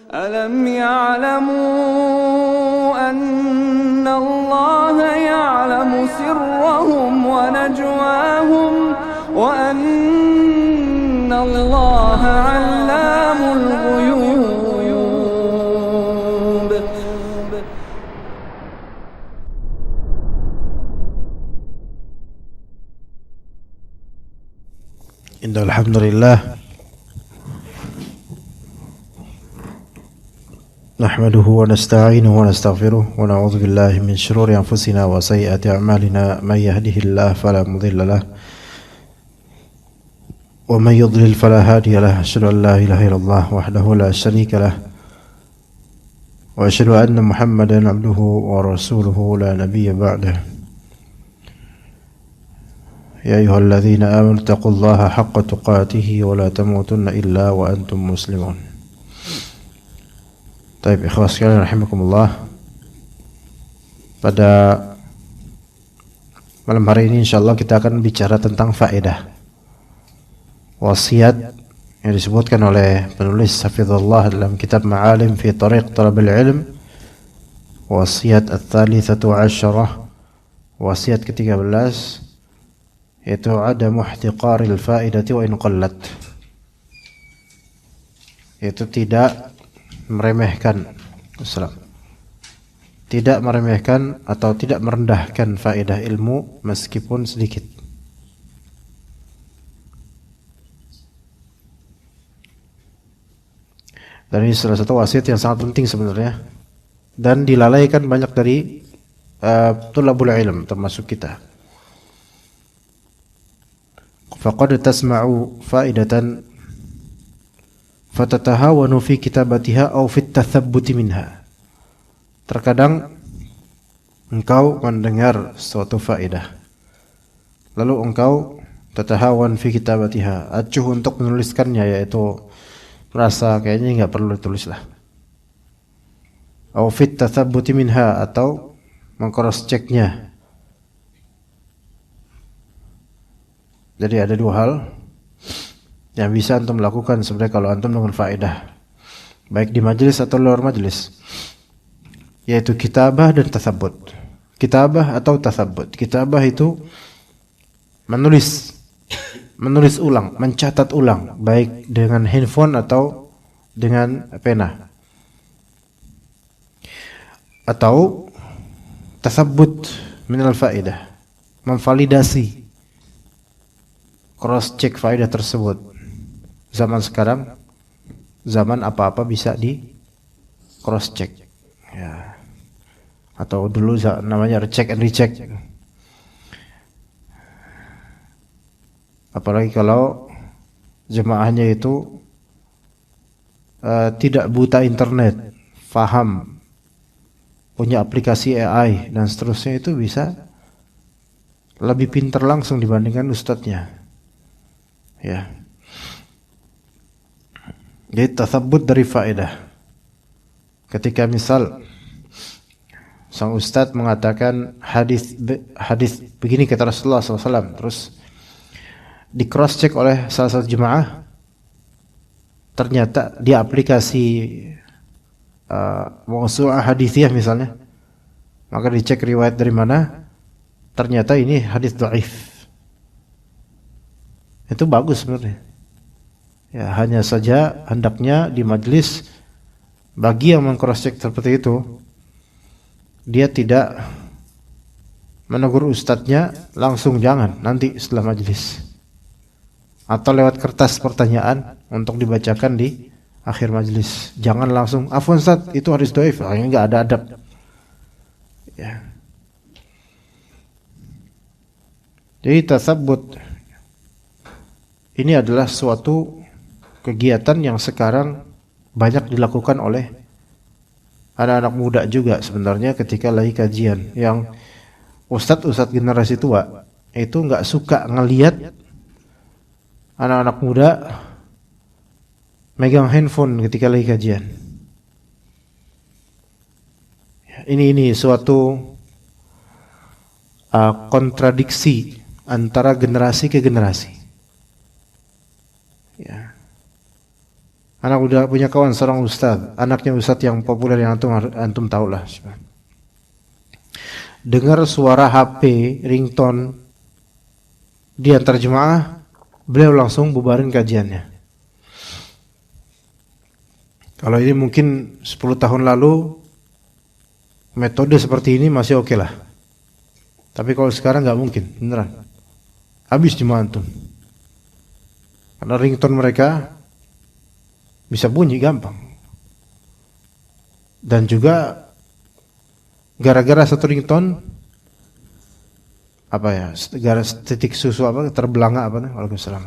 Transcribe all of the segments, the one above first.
ألم يعلموا أن الله يعلم سرهم ونجواهم وأن الله علام الغيوب. Innal hamdalillah nahmaduhu wa nasta'inuhu wa nastaghfiruh wa na'udzu billahi min shururi anfusina wa sayyiati a'malina may yahdihillahu fala mudilla lahu wa may yudlil fala hadiya lahu. Asyhadu an la ilaha illallah wahdahu la syarika lahu wa asyhadu anna Muhammadan 'abduhu wa rasuluhu la nabiyya ba'dahu. يا أيها الذين آمنوا اتقوا الله حق تقاته ولا تموتن إلا وأنتم مسلمون. Baik, ikhwas sekalian rahimakumullah. Pada malam hari ini insyaallah kita akan bicara tentang faedah wasiat yang disebutkan oleh penulis hafizallah dalam kitab Ma'alim fi Tariq Talabil Ilm. Wasiat ats-tsalitsatu asyarah, wasiat ke-13, yaitu adamu ihtiqaril faidati wa in qallat, yaitu tidak meremehkan tidak meremehkan atau tidak merendahkan faedah ilmu meskipun sedikit. Dan ini salah satu wasiat yang sangat penting sebenarnya, dan dilalaikan banyak dari tulabul ilm termasuk kita. Faqad tasma'u faidatan fatatahawanu fi kitabatiha aw fi tathabbuti minha. Terkadang engkau mendengar suatu faedah, lalu engkau tatahawan fi kitabatiha, acuh untuk menuliskannya, yaitu merasa kayaknya enggak perlu ditulis lah. Aw fi tathabbuti minha, atau meng-cross check-nya. Jadi ada dua hal yang bisa antum lakukan sebenarnya kalau antum dengan faedah, baik di majelis atau luar majelis, yaitu kitabah dan tatsabbut. Kitabah atau tatsabbut. Kitabah itu menulis ulang, mencatat ulang, baik dengan handphone atau dengan pena. Atau tatsabbut minal faedah, memvalidasi, cross check faedah tersebut. Zaman sekarang, zaman apa-apa bisa di cross check, ya. Atau dulu namanya recheck and recheck. Apalagi kalau jemaahnya itu tidak buta internet, faham, punya aplikasi AI dan seterusnya, itu bisa lebih pintar langsung dibandingkan ustadznya. Ya. Jadi tatsabbut dari faedah. Ketika misal sang ustadz mengatakan hadis begini kata Rasulullah SAW, terus di cross check oleh salah satu jemaah, ternyata di aplikasi mawsu'ah hadithiyah misalnya, maka dicek riwayat dari mana, ternyata ini hadis dhaif. Itu bagus sebenarnya. Ya, hanya saja hendaknya di majelis, bagi yang meng-cross check seperti itu, dia tidak menegur ustadznya langsung, jangan, nanti setelah majelis, atau lewat kertas pertanyaan untuk dibacakan di akhir majelis. Jangan langsung, afwan ustadz, itu hadis dhaif, ini enggak ada adab. Ya. Jadi tatsabbut ini adalah suatu kegiatan yang sekarang banyak dilakukan oleh anak-anak muda juga sebenarnya ketika lagi kajian. Yang ustadz generasi tua itu nggak suka ngelihat anak-anak muda megang handphone ketika lagi kajian. Ini suatu kontradiksi antara generasi ke generasi. Ya. Anak udah punya kawan seorang ustaz, anaknya ustaz yang populer yang antum tahu lah. Dengar suara HP ringtone di antar jemaah, beliau langsung bubarin kajiannya. Kalau ini mungkin 10 tahun lalu metode seperti ini masih oke lah. Tapi kalau sekarang nggak mungkin, beneran. Habis jemaah antum. Karena ringtone mereka bisa bunyi gampang. Dan juga gara-gara satu ringtone gara titik susu terbelanga Waalaikumsalam.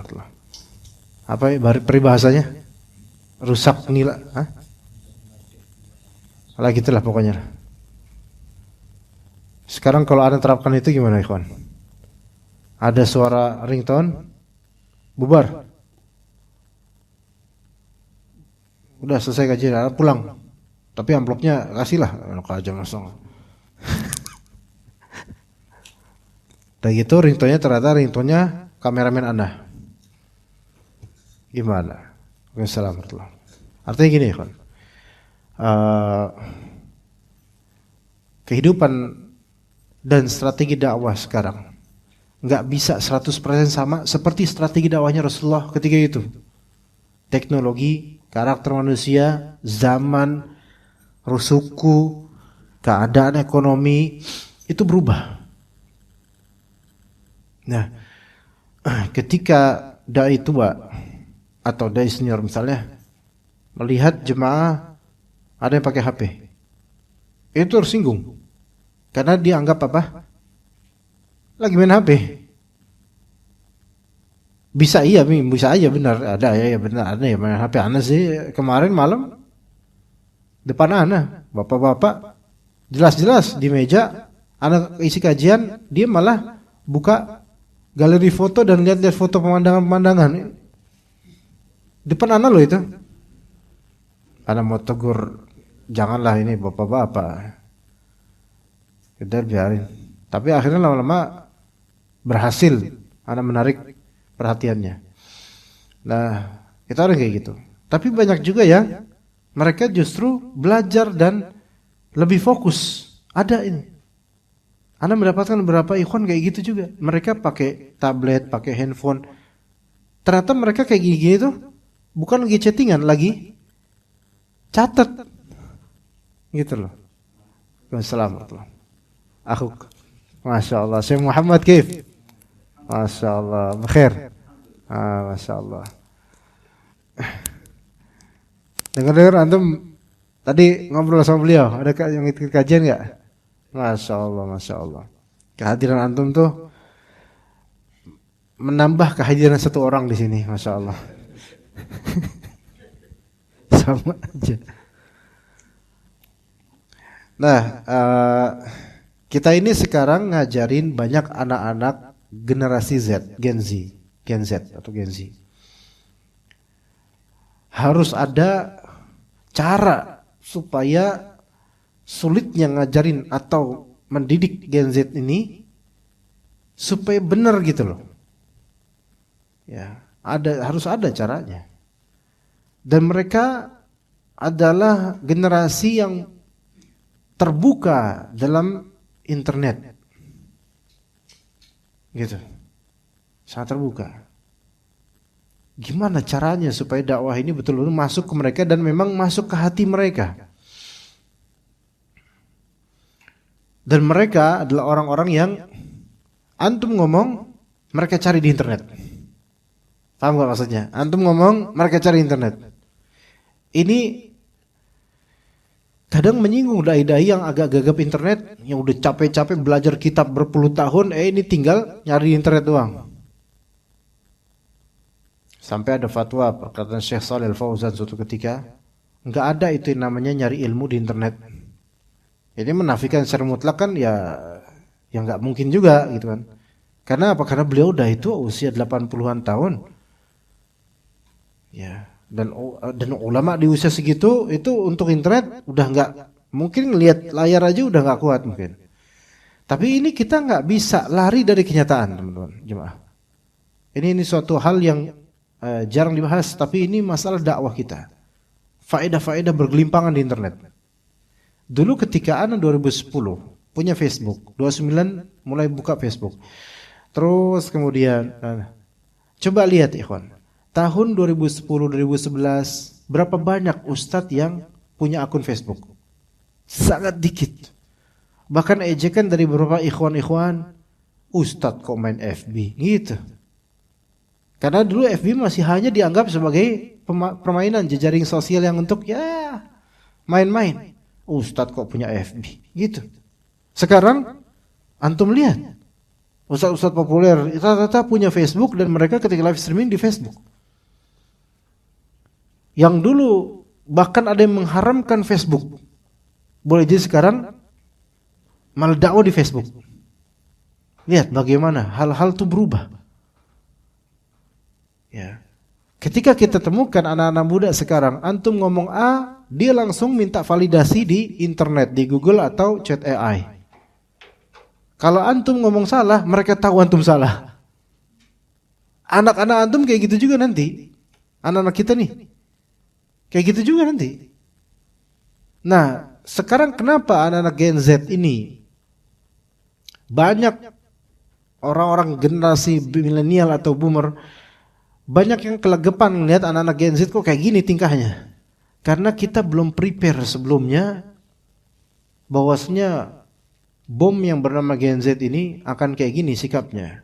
Apa ya peribahasanya? Rusak nila, Lah gitulah pokoknya. Sekarang kalau Anda terapkan itu gimana, ikhwan? Ada suara ringtone, bubar. Udah selesai kajian, pulang. Tapi amplopnya kasihlah, aja langsung. Dan gitu ringtone-nya ternyata ringtone-nya kameramen Anda. Gimana? Waalaikumsalam. Artinya gini, kan. Kehidupan dan strategi dakwah sekarang nggak bisa 100% sama seperti strategi dakwahnya Rasulullah ketika itu. Teknologi, karakter manusia, zaman, suku, keadaan ekonomi itu berubah. Nah, ketika dai tua atau dai senior misalnya melihat jemaah ada yang pakai HP, itu tersinggung karena dia anggap apa? Lagi main HP. Bisa aja benar ada ya benar ada ya main HP. Ana sih kemarin malam depan ana bapak-bapak jelas-jelas di meja ana isi kajian, dia malah buka galeri foto dan lihat-lihat foto pemandangan-pemandangan. Depan ana loh itu. Ana mau tegur, janganlah ini bapak-bapak. Udah biarin. Tapi akhirnya lama-lama berhasil ana menarik perhatiannya. Nah, kita orang kayak gitu. Tapi banyak juga yang mereka justru belajar dan lebih fokus. Ada ini. Anda mendapatkan beberapa ikhwan kayak gitu juga. Mereka pakai tablet, pakai handphone. Ternyata mereka kayak gini-gini tuh bukan lagi chattingan, lagi catat. Gitu loh. Wassalamualaikum. Aku, Masya Allah. Syekh Muhammad Kif. Masya Allah. Bekhair. Masya Allah. Dengar-dengar antum tadi ngobrol sama beliau. Ada yang ikut kajian nggak? Masya Allah, Masya Allah. Kehadiran antum tuh menambah kehadiran satu orang di sini, Masya Allah. Sama aja. Nah, kita ini sekarang ngajarin banyak anak-anak generasi Z, Gen Z atau Gen Z. Harus ada cara supaya sulitnya ngajarin atau mendidik Gen Z ini supaya benar gitu loh. Ya, harus ada caranya. Dan mereka adalah generasi yang terbuka dalam internet. Gitu. Sangat terbuka. Gimana caranya supaya dakwah ini betul-betul masuk ke mereka dan memang masuk ke hati mereka? Dan mereka adalah orang-orang yang antum ngomong, mereka cari di internet. Paham gak maksudnya? Antum ngomong, mereka cari internet. Ini kadang menyinggung dai-dai yang agak gagap internet, yang udah capek-capek belajar kitab berpuluh tahun, ini tinggal nyari di internet doang. Sampai ada fatwa perkataan Syekh Shalih Al-Fauzan suatu ketika, enggak ada itu yang namanya nyari ilmu di internet. Ini menafikan secara mutlak kan ya enggak mungkin juga gitu kan. Karena apa? Karena beliau udah itu usia 80-an tahun. Ya, dan ulama di usia segitu itu untuk internet udah enggak mungkin ngelihat layar aja udah enggak kuat mungkin. Tapi ini kita enggak bisa lari dari kenyataan, teman-teman jemaah. Ini suatu hal yang jarang dibahas, tapi ini masalah dakwah kita. faedah-faedah bergelimpangan di internet. Dulu ketika ana 2010 punya Facebook, 29 mulai buka Facebook. Terus kemudian coba lihat ikhwan. Tahun 2010 2011 berapa banyak ustadz yang punya akun Facebook? Sangat dikit. Bahkan ejekan dari beberapa ikhwan-ikhwan, ustadz kok main FB gitu. Karena dulu FB masih hanya dianggap sebagai permainan jejaring sosial yang untuk ya main-main. Ustadz kok punya FB gitu. Sekarang antum lihat ustadz-ustadz populer rata-rata punya Facebook dan mereka ketika live streaming di Facebook. Yang dulu bahkan ada yang mengharamkan Facebook, boleh jadi sekarang malah dakwah di Facebook. Lihat bagaimana hal-hal itu berubah. Ya. Ketika kita temukan anak-anak muda sekarang, antum ngomong A, dia langsung minta validasi di internet, di Google atau chat AI. Kalau antum ngomong salah, mereka tahu antum salah. Anak-anak antum kayak gitu juga nanti. Anak-anak kita nih. Kayak gitu juga nanti. Nah, sekarang kenapa anak-anak Gen Z ini banyak orang-orang generasi milenial atau boomer banyak yang kelegepan melihat anak-anak Gen Z kok kayak gini tingkahnya? Karena kita belum prepare sebelumnya bahwasanya bom yang bernama Gen Z ini akan kayak gini sikapnya.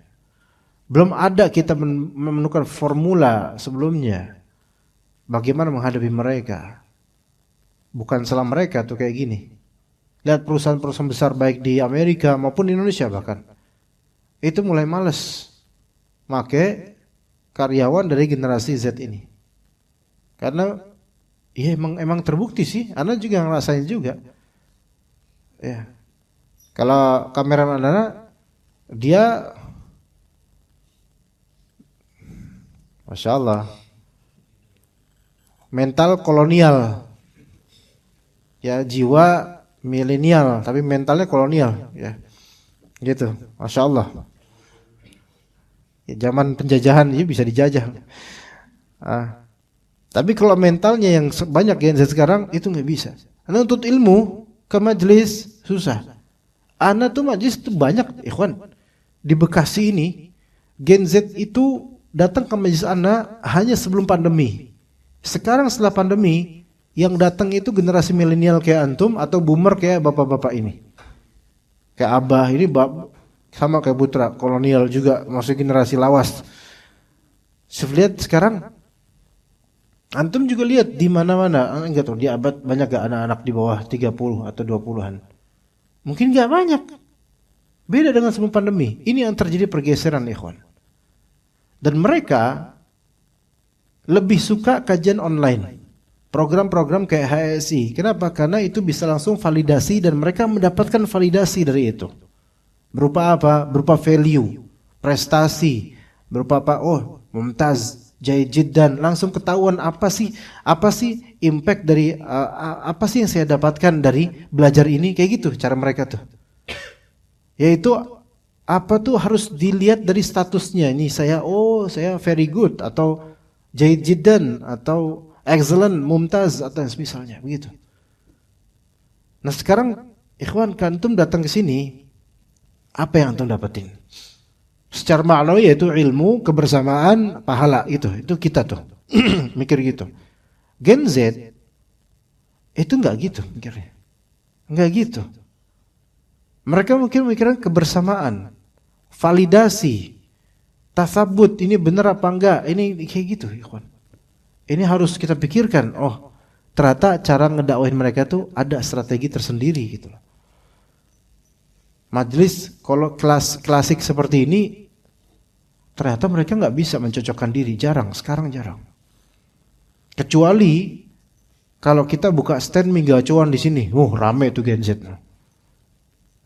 Belum ada kita menemukan formula sebelumnya bagaimana menghadapi mereka. Bukan salah mereka tuh kayak gini. Lihat perusahaan-perusahaan besar baik di Amerika maupun di Indonesia bahkan. Itu mulai males make karyawan dari generasi Z ini. Karena ya emang terbukti sih, Anda juga ngerasain juga. Ya. Kalau kameraman Anda dia Masya Allah mental kolonial. Ya, jiwa milenial tapi mentalnya kolonial ya. Gitu. Masya Allah. Ya, zaman penjajahan ini bisa dijajah. Tapi kalau mentalnya yang banyak Gen Z sekarang itu nggak bisa. Karena untuk ilmu ke majelis susah. Ana tuh majelis tuh banyak, ikhwan. Di Bekasi ini Gen Z itu datang ke majelis ana hanya sebelum pandemi. Sekarang setelah pandemi yang datang itu generasi milenial kayak antum atau boomer kayak bapak-bapak ini. Kayak abah ini sama kayak putra kolonial juga, maksudnya generasi lawas. Lihat sekarang antum juga lihat di mana-mana, enggak tahu di abad banyak gak anak-anak di bawah 30 atau 20-an. Mungkin gak banyak. Beda dengan sebelum pandemi. Ini yang terjadi pergeseran, ikhwan. Dan mereka lebih suka kajian online. Program-program kayak HSI. Kenapa? Karena itu bisa langsung validasi dan mereka mendapatkan validasi dari itu. Berupa apa? Berupa value, prestasi, berupa apa? Oh, mumtaz, jayyid jiddan, langsung ketahuan apa sih impact dari apa sih yang saya dapatkan dari belajar ini, kayak gitu cara mereka tuh. Yaitu apa tuh harus dilihat dari statusnya. Ini saya very good atau jayyid jiddan atau excellent, mumtaz atau misalnya begitu. Nah, sekarang ikhwan kantum datang ke sini, apa yang antum dapetin? Secara maknawi yaitu ilmu, kebersamaan, pahala itu kita tuh mikir gitu. Gen Z itu enggak gitu mikirnya. Enggak gitu. Mereka mungkin mikirnya kebersamaan, validasi, tasabut, ini benar apa enggak? Ini kayak gitu, ikhwan. Ini harus kita pikirkan. Oh, ternyata cara ngedakwahin mereka tuh ada strategi tersendiri gitu loh. Majelis kalau klasik seperti ini ternyata mereka nggak bisa mencocokkan diri, sekarang jarang. Kecuali kalau kita buka stand mie gacuan di sini, rame tuh Gen Z.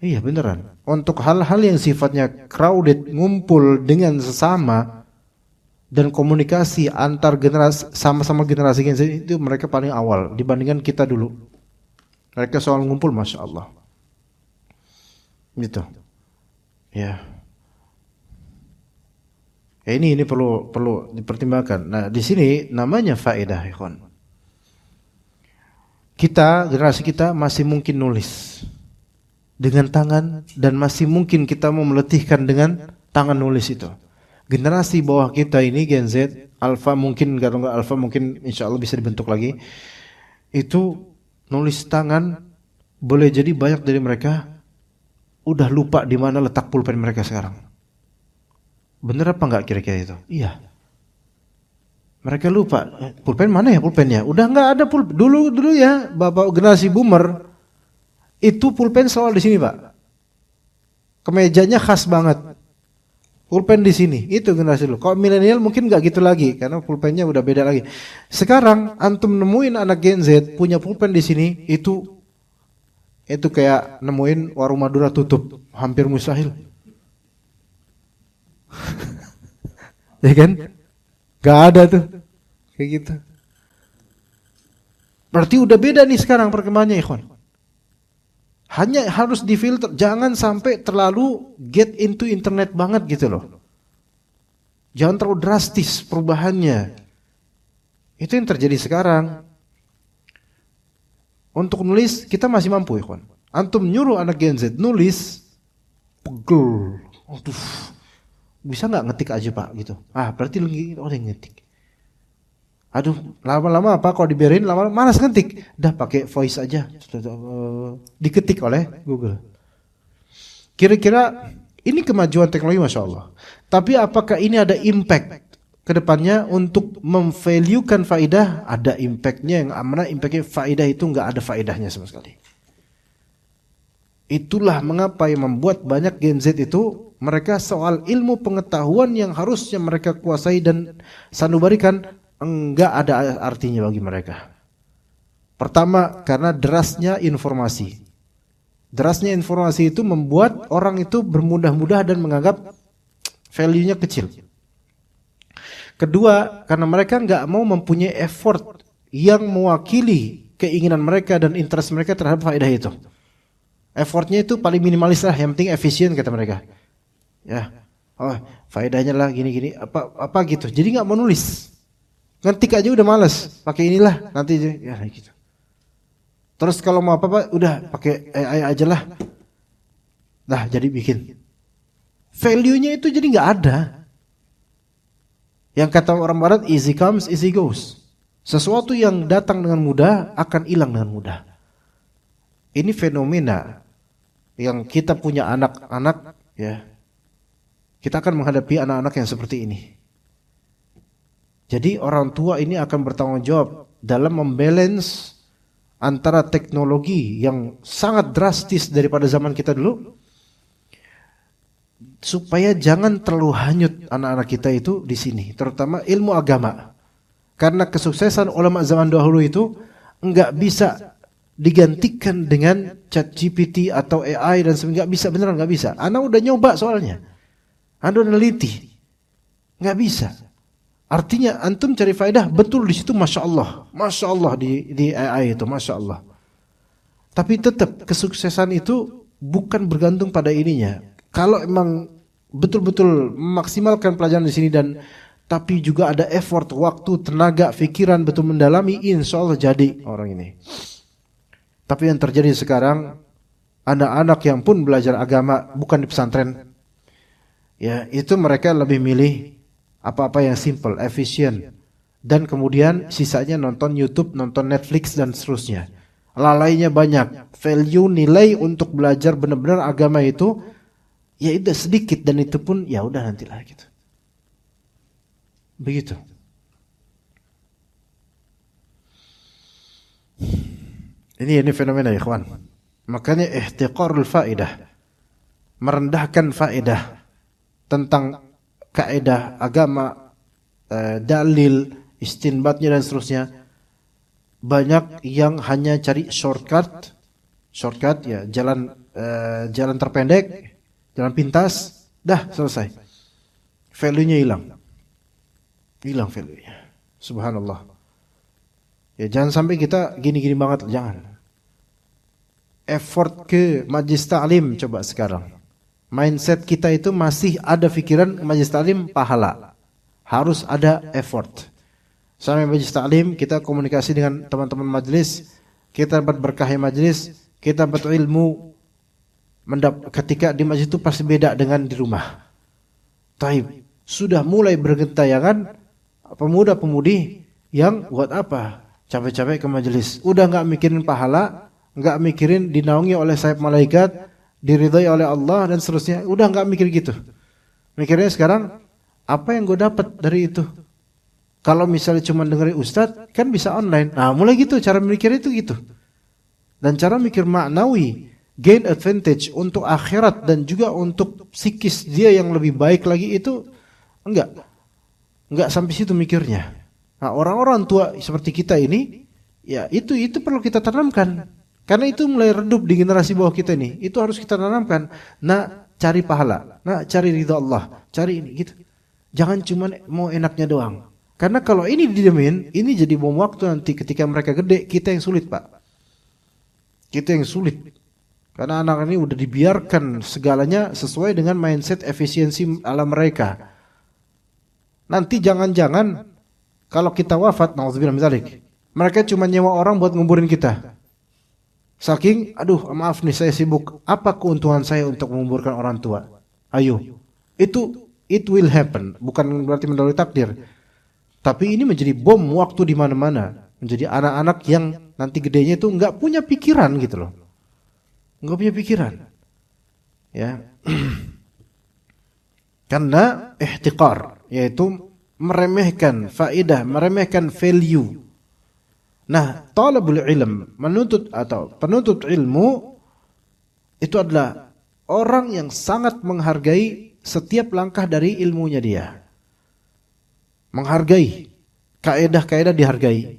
Iya beneran. Untuk hal-hal yang sifatnya crowded, ngumpul dengan sesama dan komunikasi antar generasi sama-sama generasi Gen Z itu mereka paling awal dibandingkan kita dulu. Mereka soal ngumpul, masya Allah. Gitu. Ya. Ini perlu dipertimbangkan. Nah, di sini namanya faedah, ikhwan. generasi kita masih mungkin nulis dengan tangan dan masih mungkin kita mau meletihkan dengan tangan nulis itu. Generasi bawah kita ini Gen Z, Alpha mungkin, kalau enggak Alpha mungkin insya Allah bisa dibentuk lagi. Itu nulis tangan, boleh jadi banyak dari mereka udah lupa di mana letak pulpen mereka sekarang. Bener apa enggak kira-kira itu? Iya. Mereka lupa, pulpen mana ya pulpennya? Udah enggak ada pulpen. Dulu ya, bapak generasi boomer itu pulpen selalu di sini, Pak. Kemejanya khas banget. Pulpen di sini, itu generasi dulu. Kalau milenial mungkin enggak gitu lagi karena pulpennya udah beda lagi. Sekarang antum nemuin anak Gen Z punya pulpen di sini, itu kayak nemuin warung Madura tutup, hampir mustahil. Ya kan? Gak ada tuh kayak gitu. Berarti udah beda nih sekarang perkembangannya, ikhwan. Hanya harus difilter, jangan sampai terlalu get into internet banget gitu loh. Jangan terlalu drastis perubahannya. Itu yang terjadi sekarang. Untuk nulis kita masih mampu, ikhwan. Antum nyuruh anak Gen Z nulis, pegel. Aduh. Bisa nggak ngetik aja Pak gitu. Berarti lu orang yang ngetik. Aduh, lama-lama apa kalau dibiarin lama-lama malas ngetik. Dah pakai voice aja. Diketik oleh Google. Kira-kira ini kemajuan teknologi Masya Allah. Tapi apakah ini ada impact ke depannya untuk memvaluekan faidah? Ada impactnya, yang mana impactnya faidah itu nggak ada faidahnya sama sekali. Itulah mengapa yang membuat banyak Gen Z itu mereka soal ilmu pengetahuan yang harusnya mereka kuasai dan sanubarikan enggak ada artinya bagi mereka. Pertama, karena derasnya informasi. Derasnya informasi itu membuat orang itu bermudah-mudah dan menganggap value-nya kecil. Kedua, karena mereka enggak mau mempunyai effort yang mewakili keinginan mereka dan interest mereka terhadap faedah itu. Effortnya itu paling minimalis lah, yang penting efisien kata mereka. Ya, faedahnya lah gini-gini apa gitu. Jadi nggak mau nulis, ngetik aja udah malas. Pakai inilah nanti ya gitu. Terus kalau mau apa udah pakai AI aja lah. Nah jadi bikin. Value-nya itu jadi nggak ada. Yang kata orang Barat, easy comes, easy goes. Sesuatu yang datang dengan mudah akan hilang dengan mudah. Ini fenomena yang kita punya anak-anak ya. Kita akan menghadapi anak-anak yang seperti ini. Jadi orang tua ini akan bertanggung jawab dalam membalance antara teknologi yang sangat drastis daripada zaman kita dulu, supaya jangan terlalu hanyut anak-anak kita itu di sini, terutama ilmu agama. Karena kesuksesan ulama zaman dahulu itu enggak bisa digantikan dengan ChatGPT atau AI dan sebagainya. Enggak bisa, beneran enggak bisa. Anak udah nyoba soalnya. Anda udah neliti, nggak bisa. Artinya antum cari faedah betul di situ, masya Allah di AI itu, masya Allah. Tapi tetap kesuksesan itu bukan bergantung pada ininya. Kalau emang betul-betul memaksimalkan pelajaran di sini dan tapi juga ada effort, waktu, tenaga, pikiran betul mendalami, insya Allah jadi orang ini. Tapi yang terjadi sekarang, anak-anak yang pun belajar agama bukan di pesantren. Ya, itu mereka lebih milih apa-apa yang simple, efisien. Dan kemudian sisanya nonton YouTube, nonton Netflix dan seterusnya. Lalainya banyak. Value, nilai untuk belajar benar-benar agama itu ya udah sedikit, dan itu pun ya udah nantilah gitu. Begitu. Ini fenomena ikhwan. Makanya ihtiqarul faedah, merendahkan faedah tentang kaidah agama, dalil, istinbatnya dan seterusnya. Banyak yang hanya cari shortcut ya, jalan terpendek, jalan pintas, dah selesai. Value-nya hilang value-nya. Subhanallah. Ya jangan sampai kita gini-gini banget, jangan. Effort ke majlis ta'lim coba sekarang. Mindset kita itu masih ada pikiran majlis ta'lim pahala. Harus ada effort. Sampai majlis ta'lim kita komunikasi dengan teman-teman majlis, kita dapat berkah majelis, kita dapat ilmu. Ketika di masjid itu pasti beda dengan di rumah. Taib, sudah mulai bergentayangan pemuda-pemudi yang buat apa? Capek-capek ke majelis. Udah enggak mikirin pahala, enggak mikirin dinaungi oleh sayap malaikat, diridhai oleh Allah dan seterusnya. Udah enggak mikir gitu. Mikirnya sekarang apa yang gue dapat dari itu? Kalau misalnya cuma dengerin ustadz kan bisa online. Nah, mulai gitu cara mikir itu gitu. Dan cara mikir maknawi, gain advantage untuk akhirat dan juga untuk psikis dia yang lebih baik lagi itu enggak sampai situ mikirnya. Nah, orang-orang tua seperti kita ini, ya itu perlu kita tanamkan. Karena itu mulai redup di generasi bawah kita ini. Itu harus kita tanamkan. Nah, cari pahala, nah cari ridha Allah, cari ini gitu. Jangan cuma mau enaknya doang. Karena kalau ini didemin, ini jadi bom waktu nanti ketika mereka gede, kita yang sulit, Pak. Kita yang sulit. Karena anak ini udah dibiarkan segalanya sesuai dengan mindset efisiensi ala mereka. Nanti jangan-jangan kalau kita wafat, na'udzubillah min dzalik, mereka cuma nyewa orang buat nguburin kita. Saking, aduh maaf nih saya sibuk, apa keuntungan saya untuk menguburkan orang tua? Ayo, it will happen, bukan berarti mendahului takdir. Tapi ini menjadi bom waktu di mana-mana, menjadi anak-anak yang nanti gedenya itu nggak punya pikiran gitu loh, nggak punya pikiran, ya, karena ihtiqar, yaitu meremehkan faedah, meremehkan value. Nah, talabul ilm, penuntut ilmu itu adalah orang yang sangat menghargai setiap langkah dari ilmunya dia. Menghargai, kaedah-kaedah dihargai.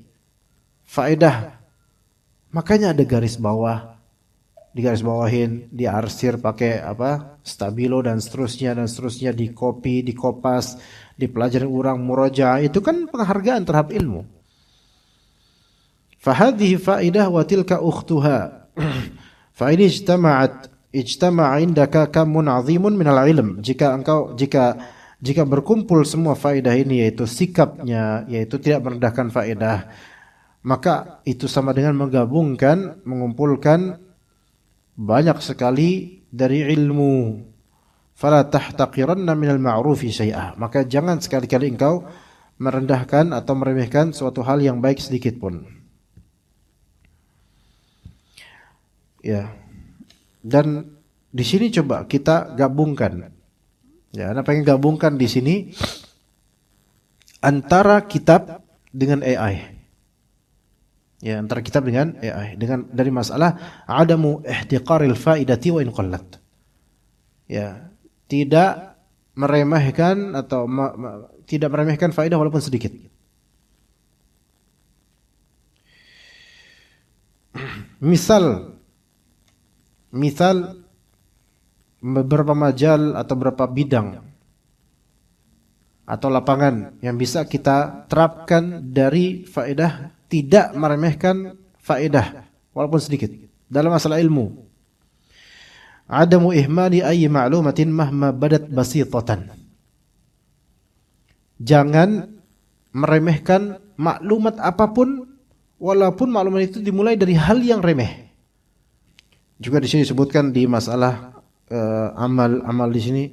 Faedah, makanya ada garis bawah, digaris bawahin, diarsir pakai stabilo dan seterusnya, di copy, di kopas, dipelajarin orang murajaah, itu kan penghargaan terhadap ilmu. Fahadhihi faedah wa tilka ukhtuha. Fa in ijtama'a indaka kamun 'azimun minal ilm. Jika berkumpul semua faedah ini, yaitu sikapnya, yaitu tidak merendahkan faedah, maka itu sama dengan mengumpulkan banyak sekali dari ilmu. Fala tahtaqiranna minal ma'rufi syai'a. Maka jangan sekali-kali engkau merendahkan atau meremehkan suatu hal yang baik sedikit pun. Ya. Dan di sini coba kita gabungkan. Ya, Anda pengen gabungkan di sini antara kitab dengan AI. Ya, antara kitab dengan AI, dari masalah adamu ihtiqaril faidati wa in qallat. Ya, tidak meremehkan atau tidak meremehkan faedah walaupun sedikit. Misal beberapa majal atau beberapa bidang atau lapangan yang bisa kita terapkan dari faedah, tidak meremehkan faedah walaupun sedikit dalam masalah ilmu. Adamu ihmali ayyi ma'lumatin mahma badat basitatan. Jangan meremehkan maklumat apapun walaupun maklumat itu dimulai dari hal yang remeh. Juga di sini disebutkan di masalah amal di sini,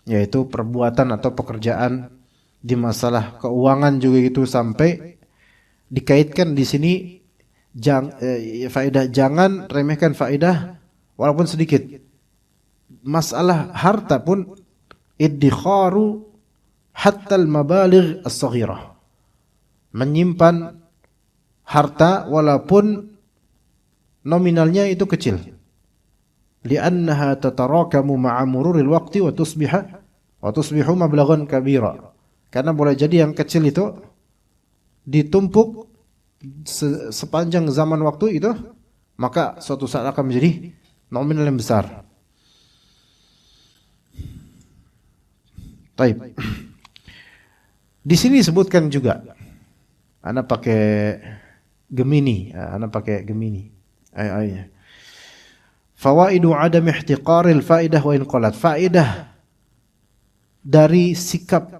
yaitu perbuatan atau pekerjaan. Di masalah keuangan juga itu sampai dikaitkan di sini faedah, jangan remehkan faedah walaupun sedikit. Masalah harta pun iddikharu hatta al-mabaligh as-saghirah. Menyimpan harta walaupun nominalnya itu kecil. Li'annaha tatarakamu ma'a mururil waqti wa tusbihu mablaghan kabira. Karena boleh jadi yang kecil itu ditumpuk sepanjang zaman waktu itu, maka suatu saat akan menjadi nominal yang besar. Baik. Di sini disebutkan juga, ana pakai Gemini, ayatnya. Fawaidu adam ihtiqaril faidah wa in qalat. Faedah dari sikap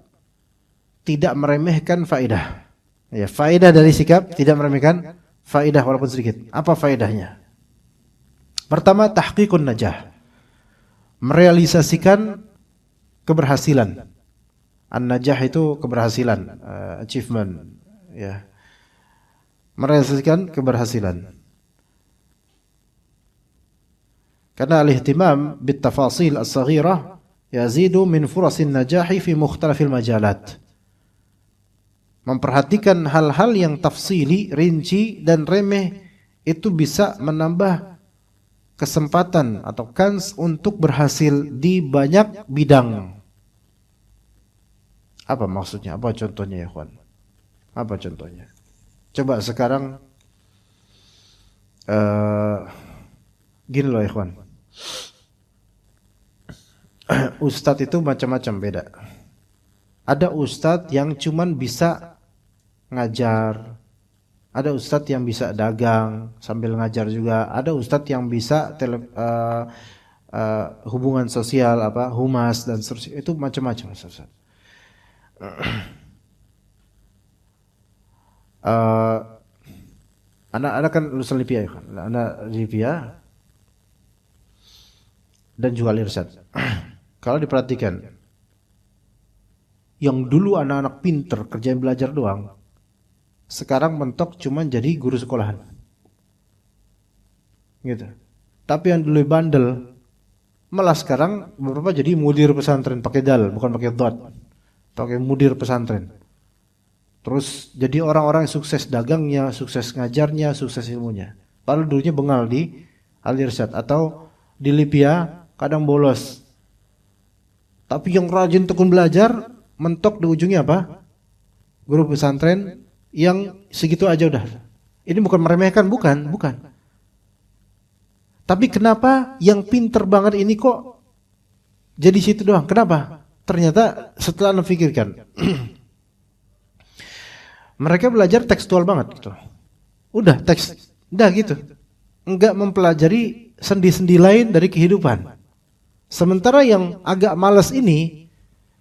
tidak meremehkan faedah. Ya, faedah dari sikap tidak meremehkan faedah walaupun sedikit. Apa faedahnya? Pertama, tahqiqun najah. Merealisasikan keberhasilan. An-najah itu keberhasilan, achievement, ya. Merealisasikan keberhasilan. Karena al-ihtimam bit-tafasil as-saghirah yazidu min furasin najahi fi mukhtalafil majalat. Memperhatikan hal-hal yang tafsili, rinci dan remeh itu bisa menambah kesempatan atau kans untuk berhasil di banyak bidang. Apa maksudnya? Apa contohnya ya, ikhwan? Apa contohnya? Coba sekarang gini loh, ikhwan. Ustadz itu macam-macam beda. Ada ustadz yang cuman bisa ngajar. Ada ustadz yang bisa dagang sambil ngajar juga. Ada ustadz yang bisa hubungan sosial, humas dan seterusnya. Itu macam-macam ustadz. Anak kan lulusan Libya, kan? Anak Libya dan juga Al-Irsyad. Kalau diperhatikan, yang dulu anak-anak pinter kerjain belajar doang, sekarang mentok cuman jadi guru sekolahan, gitu. Tapi yang dulu bandel, malah sekarang beberapa jadi mudir pesantren pakai dal, bukan pakai dot, pakai mudir pesantren. Terus jadi orang-orang yang sukses dagangnya, sukses ngajarnya, sukses ilmunya. Padahal dulunya bengal di Al-Irsyad atau di Libya, kadang bolos. Tapi yang rajin tekun belajar, mentok di ujungnya apa? Guru pesantren yang segitu aja udah. Ini bukan meremehkan, bukan. Tapi kenapa yang pinter banget ini kok jadi situ doang? Kenapa? Ternyata setelah Anda pikirkan, mereka belajar tekstual banget gitu. Udah teks, udah gitu. Enggak mempelajari sendi-sendi lain dari kehidupan. Sementara yang agak malas ini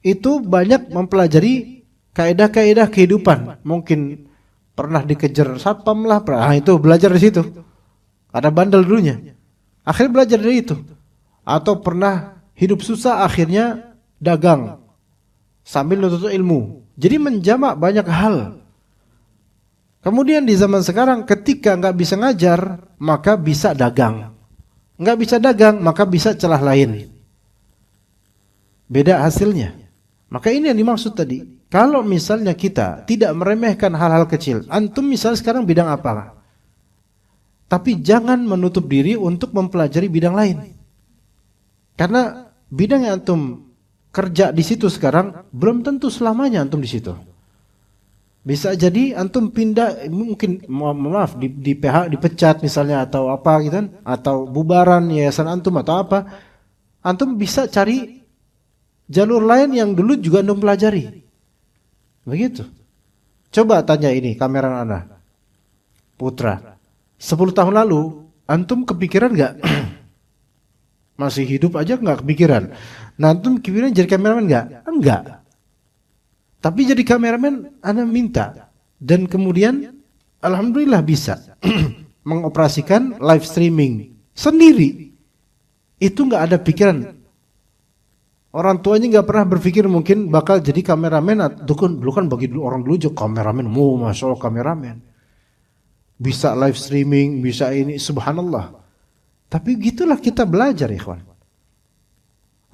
itu banyak mempelajari kaidah-kaidah kehidupan. Mungkin pernah dikejar satpam lah, itu belajar di situ. Ada bandel dulunya. Akhirnya belajar dari itu. Atau pernah hidup susah, akhirnya dagang sambil nuntut ilmu. Jadi menjamak banyak hal. Kemudian di zaman sekarang ketika nggak bisa ngajar, maka bisa dagang. Nggak bisa dagang, maka bisa celah lain. Beda hasilnya. Maka ini yang dimaksud tadi. Kalau misalnya kita tidak meremehkan hal-hal kecil, antum misalnya sekarang bidang apa? Tapi jangan menutup diri untuk mempelajari bidang lain. Karena bidang yang antum kerja di situ sekarang belum tentu selamanya antum di situ. Bisa jadi antum pindah, mungkin maaf di PH dipecat misalnya atau apa gitu kan, atau bubaran yayasan antum atau apa. Antum bisa cari jalur lain yang dulu juga antum pelajari. Begitu. Coba tanya ini kameramen Anda, Putra. 10 tahun lalu antum kepikiran enggak? Masih hidup aja enggak kepikiran. Nah, antum kepikiran jadi kameramen enggak? Enggak. Tapi jadi kameramen Anda minta, dan kemudian alhamdulillah bisa mengoperasikan live streaming sendiri. Itu enggak ada pikiran. Orang tuanya nggak pernah berpikir mungkin bakal jadi kameramen. Dulu kan bagi orang dulu juga kameramen, masya Allah kameramen. Bisa live streaming, bisa ini, subhanallah. Tapi gitulah kita belajar, ikhwan.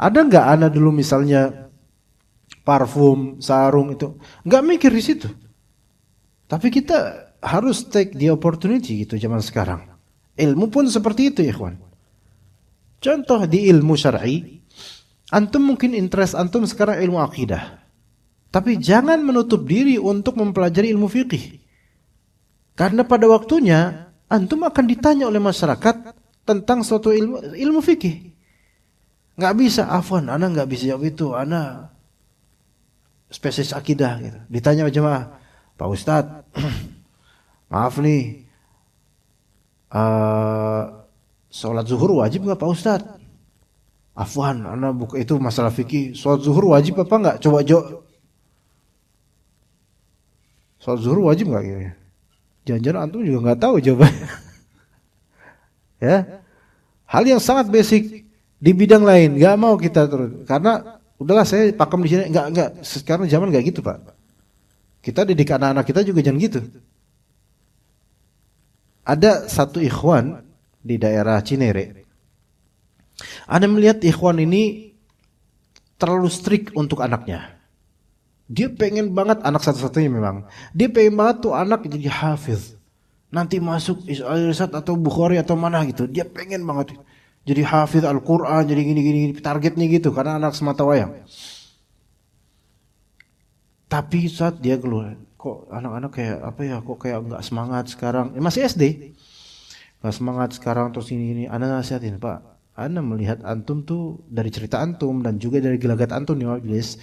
Ada nggak anak dulu misalnya parfum, sarung itu, nggak mikir di situ. Tapi kita harus take the opportunity gitu zaman sekarang. Ilmu pun seperti itu, ikhwan. Contoh di ilmu syar'i. Antum mungkin interest antum sekarang ilmu akidah. Tapi jangan menutup diri untuk mempelajari ilmu fikih. Karena pada waktunya antum akan ditanya oleh masyarakat tentang suatu ilmu fikih. Nggak bisa, afwan, ana nggak bisa jawab itu, ana spesialis akidah gitu. Ditanya jemaah, Pak Ustadz, maaf nih, sholat zuhur wajib nggak Pak Ustadz? Afwan, ana buka itu masalah fikih. Sholat zuhur wajib apa enggak? Coba jawab. Sholat zuhur wajib enggak kira-kira? Jangan-jangan antum juga nggak tahu jawabannya. Ya, hal yang sangat basic di bidang lain nggak mau kita terus, karena udahlah saya pakem di sini. Nggak. Sekarang zaman nggak gitu Pak. Kita didik anak-anak kita juga jangan gitu. Ada satu ikhwan di daerah Cinere. Anda melihat ikhwan ini terlalu strict untuk anaknya. Dia pengen banget, anak satu-satunya memang. Dia pengen banget tuh anak jadi hafiz. Nanti masuk Irsad atau Bukhari atau mana gitu. Dia pengen banget jadi hafiz Al-Quran, jadi gini-gini. Targetnya gitu, karena anak semata wayang. Tapi saat dia keluar, kok anak-anak kayak apa ya, kok kayak nggak semangat sekarang. Masih SD. Nggak semangat sekarang terus ini. Anda nasihatin, Pak. Anda melihat antum tuh dari cerita antum dan juga dari gelagat antum nih majelis.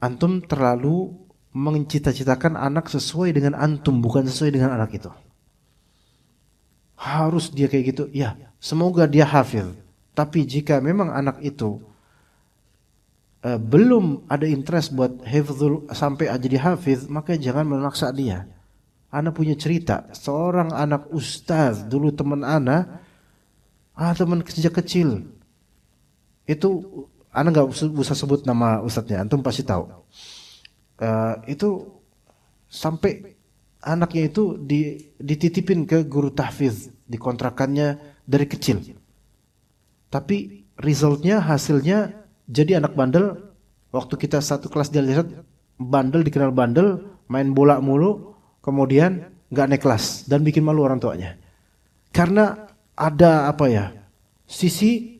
Antum terlalu mencita-citakan anak sesuai dengan antum, bukan sesuai dengan anak itu. Harus dia kayak gitu. Ya, semoga dia hafiz. Tapi jika memang anak itu belum ada interest buat hafizul sampai jadi hafiz, maka jangan memaksa dia. Ana punya cerita, seorang anak ustaz dulu teman ana, teman sejak kecil. Itu ana nggak usah sebut nama ustaznya, antum pasti tahu. Itu sampai anaknya itu dititipin ke guru tahfiz, dikontrakannya dari kecil. Tapi resultnya, hasilnya jadi anak bandel. Waktu kita satu kelas dia lihat bandel, dikenal bandel, main bola mulu, kemudian nggak naik kelas dan bikin malu orang tuanya. Karena ada apa ya, sisi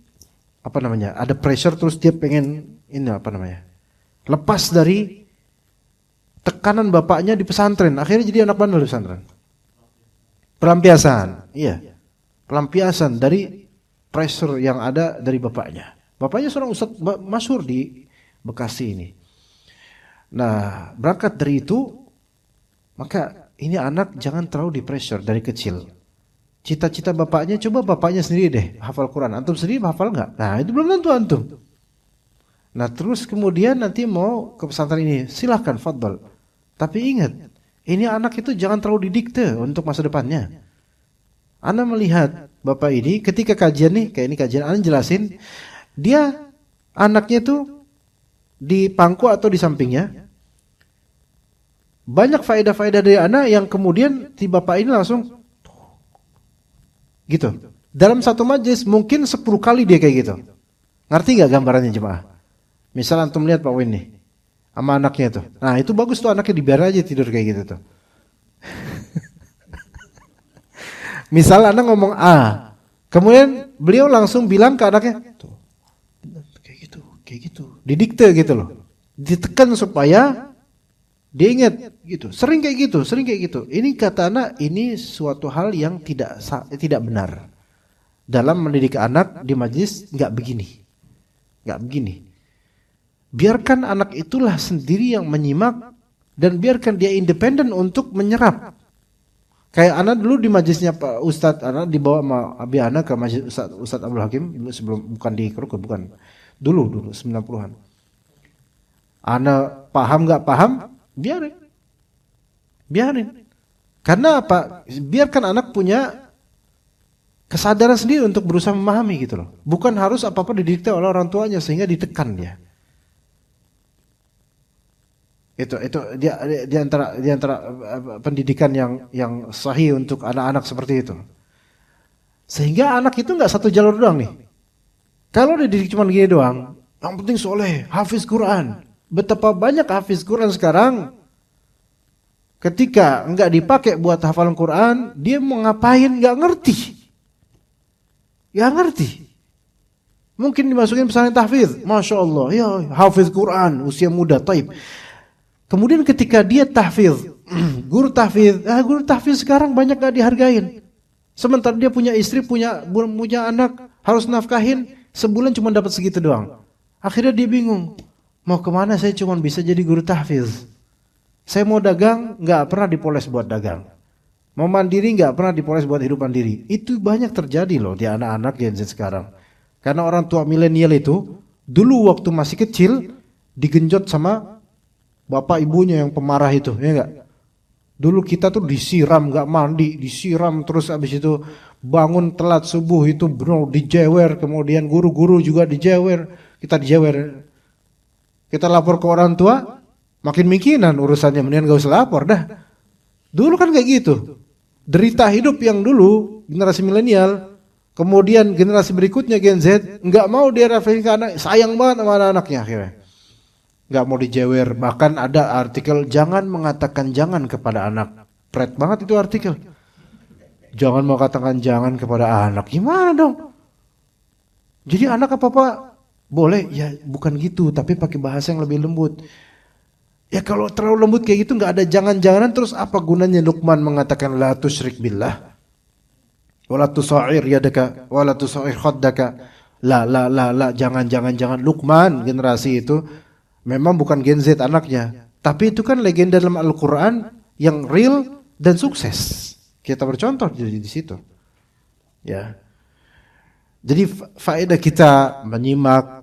apa namanya, ada pressure, terus dia pengen ini apa namanya, lepas dari tekanan bapaknya di pesantren, akhirnya jadi anak bandel di pesantren. Pelampiasan, iya, pelampiasan dari pressure yang ada dari bapaknya. Bapaknya seorang ustadz masyhur di Bekasi ini. Nah, berangkat dari itu, maka ini anak jangan terlalu di pressure dari kecil. Cita-cita bapaknya, coba bapaknya sendiri deh hafal Quran. Antum sendiri hafal nggak? Nah, itu belum tentu antum. Nah, terus kemudian nanti mau ke pesantren ini, silahkan, fadl. Tapi ingat, ini anak itu jangan terlalu didikte untuk masa depannya. Anda melihat bapak ini ketika kajian nih, kayak ini kajian, Anda jelasin, dia anaknya tuh di pangku atau di sampingnya, banyak faedah-faedah dari anak yang kemudian si bapak ini langsung gitu. Dalam satu majlis mungkin 10 kali dia kayak gitu. Ngerti nggak gambarannya jemaah? Misal antum lihat Pak Win nih sama anaknya tuh. Nah, itu bagus tuh, anaknya dibiarin aja tidur kayak gitu tuh. Misal anak ngomong A, kemudian beliau langsung bilang ke anaknya, tuh, kayak gitu. Didikte gitu loh. Ditekan supaya dia ingat gitu. Sering kayak gitu. Ini kata anak, ini suatu hal yang tidak benar. Dalam mendidik anak di majlis nggak begini. Biarkan anak itulah sendiri yang menyimak dan biarkan dia independen untuk menyerap. Kayak anak dulu di majlisnya Pak Ustadz, anak dibawa sama abi anak ke majlis Ustadz Abdul Hakim dulu, sebelum bukan di Krukut, bukan. Dulu 90-an. Anak paham nggak paham, biarin. Karena apa? Biarkan anak punya kesadaran sendiri untuk berusaha memahami gitu loh. Bukan harus apa-apa didikte oleh orang tuanya sehingga ditekan dia. Itu di antara pendidikan yang sahih untuk anak-anak seperti itu. Sehingga anak itu nggak satu jalur doang nih. Kalau dididik cuma gini doang, yang penting soleh, hafiz Quran. Betapa banyak hafiz Quran sekarang, ketika nggak dipakai buat hafalan Quran, dia mau ngapain nggak ngerti. Mungkin dimasukin pesantren tahfiz, masya Allah, ya hafiz Quran, usia muda, taib. Kemudian ketika dia tahfiz, guru tahfiz sekarang banyak gak dihargain. Sementara dia punya istri, punya anak, harus nafkahin, sebulan cuma dapat segitu doang. Akhirnya dia bingung, mau kemana saya cuma bisa jadi guru tahfiz. Saya mau dagang, gak pernah dipoles buat dagang. Mau mandiri, gak pernah dipoles buat hidup mandiri. Itu banyak terjadi loh di anak-anak Gen Z sekarang. Karena orang tua milenial itu, dulu waktu masih kecil, digenjot sama bapak ibunya yang pemarah itu, ya enggak? Dulu kita tuh disiram, nggak mandi, disiram terus abis itu bangun telat subuh itu bro dijewer, kemudian guru-guru juga dijewer, kita dijewer. Kita lapor ke orang tua, makin mikinan urusannya, mendingan gak usah lapor dah. Dulu kan kayak gitu. Derita hidup yang dulu generasi milenial, kemudian generasi berikutnya Gen Z nggak mau dia refleksi ke anak, sayang banget sama anak-anaknya akhirnya. Nggak mau dijewer, bahkan ada artikel jangan mengatakan jangan kepada anak. Pret banget itu artikel. Jangan mau katakan jangan kepada anak. Gimana dong? Jadi anak apa-apa boleh, ya bukan gitu, tapi pakai bahasa yang lebih lembut. Ya kalau terlalu lembut kayak gitu nggak ada jangan-janganan, terus apa gunanya Luqman mengatakan la tusyrik billah wala tusa'ir yadaka wala tusa'ir khaddaka. La jangan. Luqman generasi itu memang bukan Gen Z anaknya, tapi itu kan legenda dalam Al-Qur'an yang real dan sukses. Kita bercontoh di situ. Ya. Jadi faedah kita menyimak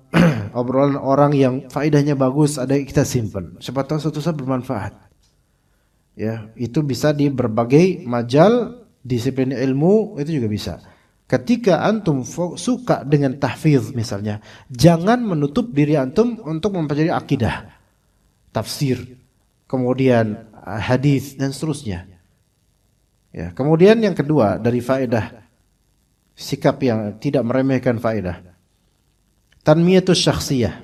obrolan orang yang faedahnya bagus, ada yang kita simpan. Siapa tahu suatu saat bermanfaat. Ya, itu bisa di berbagai majal disiplin ilmu, itu juga bisa. Ketika antum suka dengan tahfiz misalnya, jangan menutup diri antum untuk mempelajari akidah, tafsir, kemudian hadis dan seterusnya. Ya, kemudian yang kedua dari faedah sikap yang tidak meremehkan faedah, tanmiyatus syakhsiyah,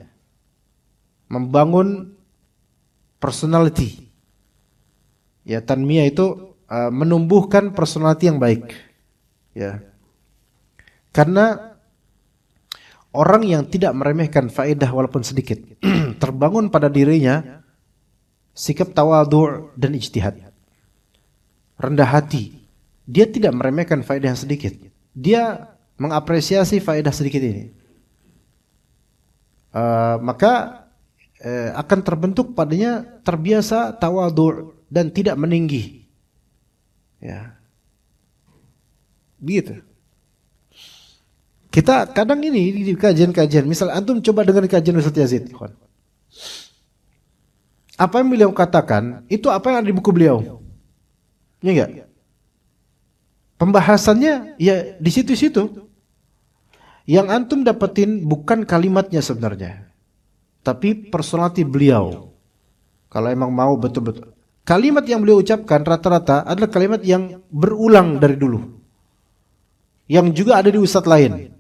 membangun personality. Ya, tanmiyah itu menumbuhkan personality yang baik. Ya. Karena orang yang tidak meremehkan faedah walaupun sedikit, terbangun pada dirinya sikap tawadhu' dan ijtihad. Rendah hati. Dia tidak meremehkan faedah yang sedikit. Dia mengapresiasi faedah sedikit ini. Maka akan terbentuk padanya terbiasa tawadhu' dan tidak meninggi. Ya. Begitu. Kita kadang ini di kajian-kajian, misal antum coba dengar kajian Ustaz Yazid. Apa yang beliau katakan, itu apa yang ada di buku beliau. Ya enggak? Pembahasannya ya di situ-situ. Yang antum dapetin bukan kalimatnya sebenarnya, tapi personality beliau. Kalau emang mau betul-betul. Kalimat yang beliau ucapkan rata-rata adalah kalimat yang berulang dari dulu. Yang juga ada di ustadz lain.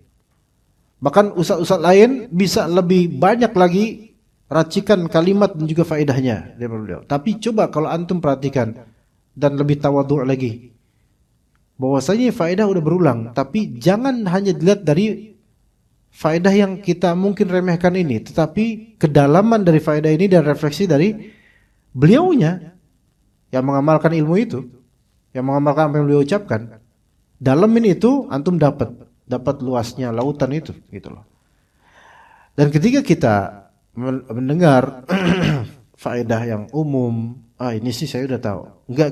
Bahkan ustadz-ustadz lain bisa lebih banyak lagi racikan kalimat dan juga faedahnya dari beliau. Tapi coba kalau antum perhatikan dan lebih tawadhu' lagi, bahwasanya faedah udah berulang, tapi jangan hanya dilihat dari faedah yang kita mungkin remehkan ini, tetapi kedalaman dari faedah ini dan refleksi dari beliaunya yang mengamalkan ilmu itu, yang mengamalkan apa yang beliau ucapkan. Dalamin itu antum dapat luasnya lautan itu, gitu loh. Dan ketika kita mendengar faedah yang umum, ini sih saya udah tahu.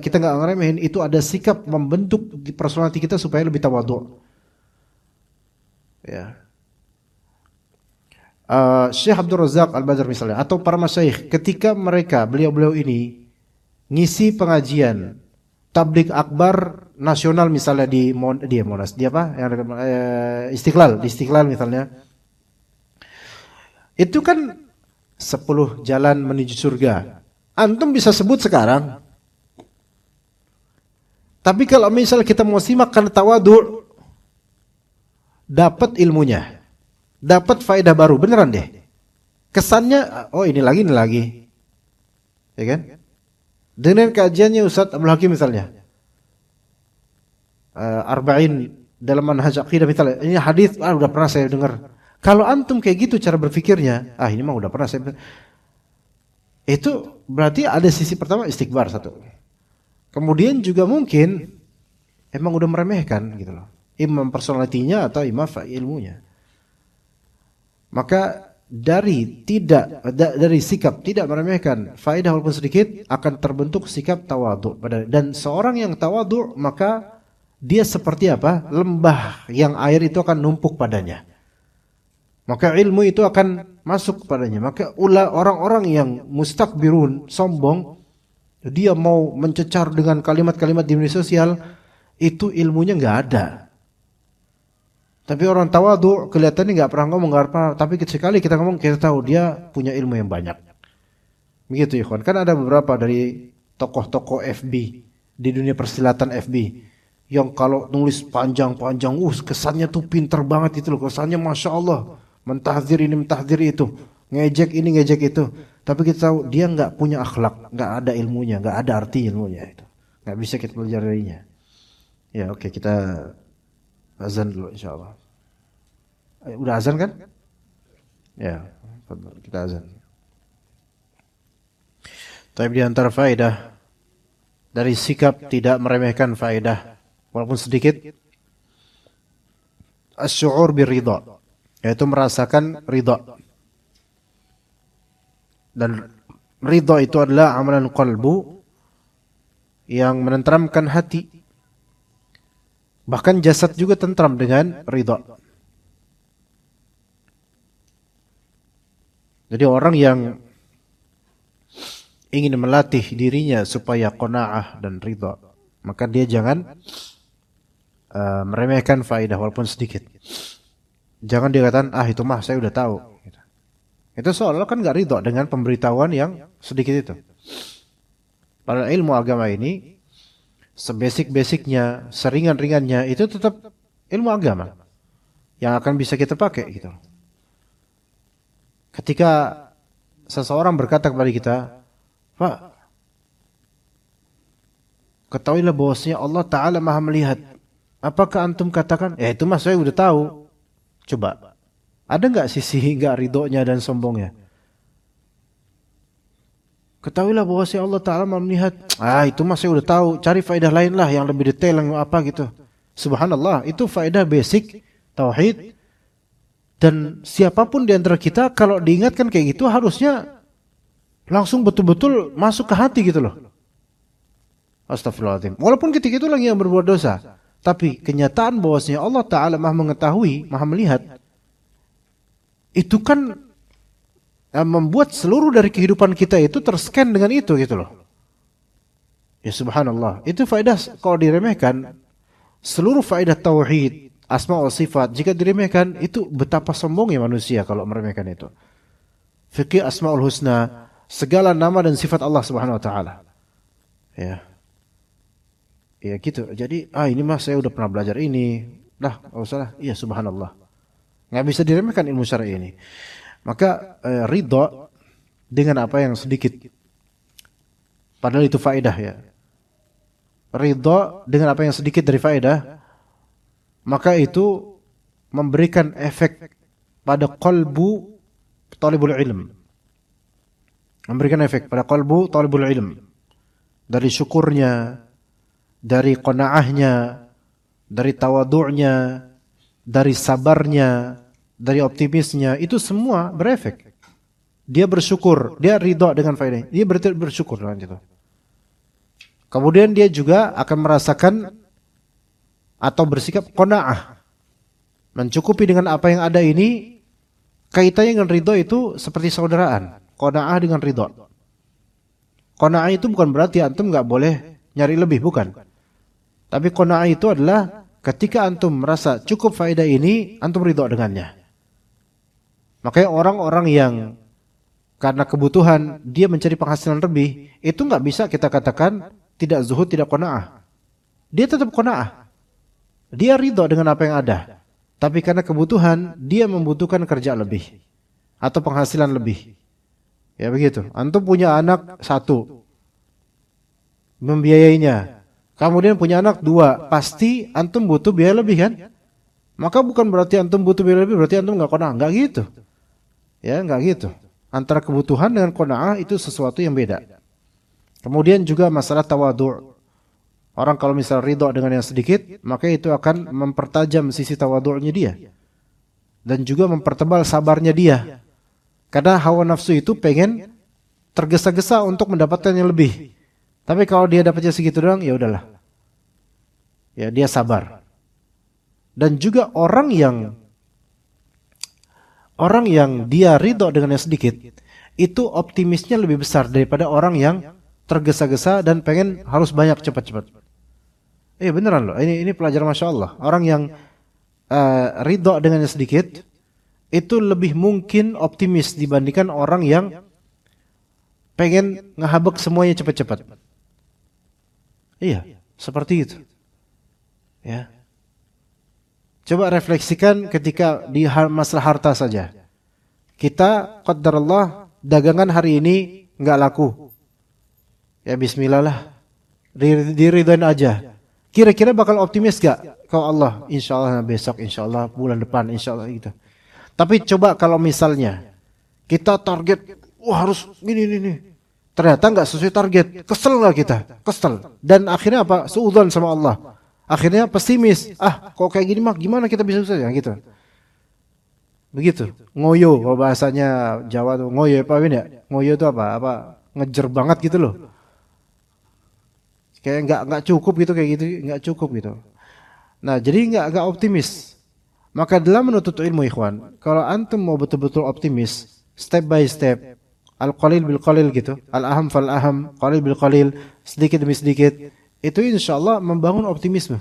Kita enggak ngeremehin, itu ada sikap membentuk personality kita supaya lebih tawadhu'. Ya. Syekh Abdul Razak Al-Badr misalnya, atau para masyayikh, ketika mereka beliau-beliau ini ngisi pengajian tabligh akbar nasional misalnya di Monas, di apa? Istiqlal, di Istiqlal misalnya. Itu kan 10 jalan menuju surga. Antum bisa sebut sekarang. Tapi kalau misal kita mau simak karena tawadhu', dapat ilmunya, dapat faedah baru, beneran deh. Kesannya, oh ini lagi. Ya kan? Dengan kajiannya Ustaz Abdul Hakim misalnya. Arba'in dalam manhaj aqidah misalnya. Ini hadis udah pernah saya dengar. Kalau antum kayak gitu cara berpikirnya, ini mah udah pernah saya. Itu berarti ada sisi pertama istikbar satu. Kemudian juga mungkin emang udah meremehkan gitu loh. Imam personalitinya atau imam ilmunya. Maka dari sikap tidak meremehkan faedah walaupun sedikit akan terbentuk sikap tawadhu'. Dan seorang yang tawadhu' maka dia seperti apa? Lembah yang air itu akan numpuk padanya. Maka ilmu itu akan masuk padanya. Maka orang-orang yang mustakbirun, sombong, dia mau mencecar dengan kalimat-kalimat di media sosial, itu ilmunya nggak ada. Tapi orang tawadhu kelihatannya nggak pernah ngomong, nggak pernah. Tapi sekali kita ngomong, kita tahu dia punya ilmu yang banyak. Begitu ya, kan ada beberapa dari tokoh-tokoh FB di dunia persilatan FB yang kalau nulis panjang-panjang, kesannya tuh pinter banget itu loh, kesannya masya Allah, mentahdzir ini mentahdzir itu, ngejek ini ngejek itu. Tapi kita tahu dia nggak punya akhlak, nggak ada ilmunya, nggak ada arti ilmunya itu, nggak bisa kita belajar darinya. Ya oke, kita azan dulu insyaallah. Udah azan kan? Ya, kita azan. Tapi di antara faedah dari sikap tidak meremehkan faedah walaupun sedikit, asy'ur birridha, yaitu merasakan ridha. Dan ridha itu adalah amalan qalbu yang menenteramkan hati. Bahkan jasad juga tentram dengan ridha. Jadi orang yang ingin melatih dirinya supaya qanaah dan ridha, maka dia jangan meremehkan faedah walaupun sedikit. Jangan dia katakan, itu mah saya udah tahu. Itu seolah-olah kan gak ridha dengan pemberitahuan yang sedikit itu. Padahal ilmu agama ini sebasic-basicnya, seringan-ringannya itu tetap ilmu agama yang akan bisa kita pakai gitu. Ketika seseorang berkata kepada kita, Pak, ketahuilah bahwasanya Allah Ta'ala maha melihat. Apakah antum katakan, itu mah saya udah tahu. Coba, ada nggak sisi nggak ridhonya dan sombongnya? Ketahuilah bahwasanya Allah Ta'ala maha melihat. Itu mah saya udah tahu. Cari faedah lain lah yang lebih detail, yang apa gitu. Subhanallah, itu faedah basic tauhid. Dan siapapun di antara kita kalau diingatkan kayak gitu harusnya langsung betul-betul masuk ke hati gitu loh. Astagfirullahaladzim. Walaupun ketika itu lagi yang berbuat dosa, tapi kenyataan bahwasanya Allah Ta'ala maha mengetahui, maha melihat, itu kan membuat seluruh dari kehidupan kita itu terscan dengan itu gitu loh. Ya subhanallah. Itu faedah kalau diremehkan, seluruh faedah tauhid, asma wa sifat, jika diremehkan, itu betapa sombongnya manusia kalau meremehkan itu. Fikih asmaul husna, segala nama dan sifat Allah Subhanahu wa taala. Ya. Ya gitu. Jadi, ini mah saya udah pernah belajar ini. Dah, enggak usah lah. Iya subhanallah. Enggak bisa diremehkan ilmu syar'i ini. Maka ridha dengan apa yang sedikit. Padahal itu faedah ya. Ridha dengan apa yang sedikit dari faedah, maka itu memberikan efek pada qalbu talibul ilm. Memberikan efek pada qalbu talibul ilm. Dari syukurnya, dari qanaahnya, dari tawadu'nya, dari sabarnya, dari optimisnya, itu semua berefek. Dia bersyukur, dia ridha dengan faedah. Dia bersyukur dengan itu. Kemudian dia juga akan merasakan atau bersikap qanaah. Mencukupi dengan apa yang ada ini, kaitannya dengan ridha itu seperti saudaraan. Qanaah dengan ridha. Qanaah itu bukan berarti antum enggak boleh nyari lebih, bukan. Tapi qanaah itu adalah ketika antum merasa cukup faedah ini, antum ridha dengannya. Makanya orang-orang yang karena kebutuhan dia mencari penghasilan lebih, itu enggak bisa kita katakan tidak zuhud, tidak qanaah. Dia tetap qanaah. Dia ridha dengan apa yang ada. Tapi karena kebutuhan, dia membutuhkan kerja lebih atau penghasilan lebih. Ya begitu. Antum punya anak 1, membiayainya. Kemudian punya anak 2, pasti antum butuh biaya lebih kan? Maka bukan berarti antum butuh biaya lebih, berarti antum enggak qanaah. Enggak gitu. Ya, enggak gitu. Antara kebutuhan dengan qanaah itu sesuatu yang beda. Kemudian juga masalah tawadhu'. Orang kalau misal ridha dengan yang sedikit, maka itu akan mempertajam sisi tawadhu'nya dia. Dan juga mempertebal sabarnya dia. Karena hawa nafsu itu pengen tergesa-gesa untuk mendapatkan yang lebih. Tapi kalau dia dapatnya segitu doang, ya udahlah. Ya dia sabar. Dan juga orang yang dia ridha dengan yang sedikit, itu optimisnya lebih besar daripada orang yang tergesa-gesa dan pengen harus banyak cepat-cepat. Beneran loh. Ini pelajaran Masya Allah. Orang yang ridho dengan yang sedikit itu lebih mungkin optimis dibandingkan orang yang pengen ngehabek semuanya cepat-cepat. Iya, seperti itu. Ya. Coba refleksikan ketika di masalah harta saja. Kita qadarullah dagangan hari ini nggak laku. Ya bismillah lah. Diridhoin aja. Kira-kira bakal optimis gak? Kalau Allah, insya Allah besok, insya Allah bulan depan, insya Allah gitu. Tapi coba kalau misalnya kita target, harus gini. Ternyata nggak sesuai target, kesel nggak kita? Kesel. Dan akhirnya apa? Suudzon sama Allah. Akhirnya pesimis. Kok kayak gini mah gimana kita bisa sukses? Gitu. Begitu. Ngoyo, kalau bahasanya Jawa tuh ngoyo apa ini ya? Ngoyo itu apa? Ngejer banget gitu loh. Kayak nggak cukup gitu, kayak gitu nggak cukup gitu. Nah jadi nggak optimis. Maka dalam menuntut ilmu ikhwan, kalau antum mau betul-betul optimis, step by step, al-qalil bil qalil gitu, al-aham fal aham, qalil bil qalil, sedikit demi sedikit, itu insya Allah membangun optimisme.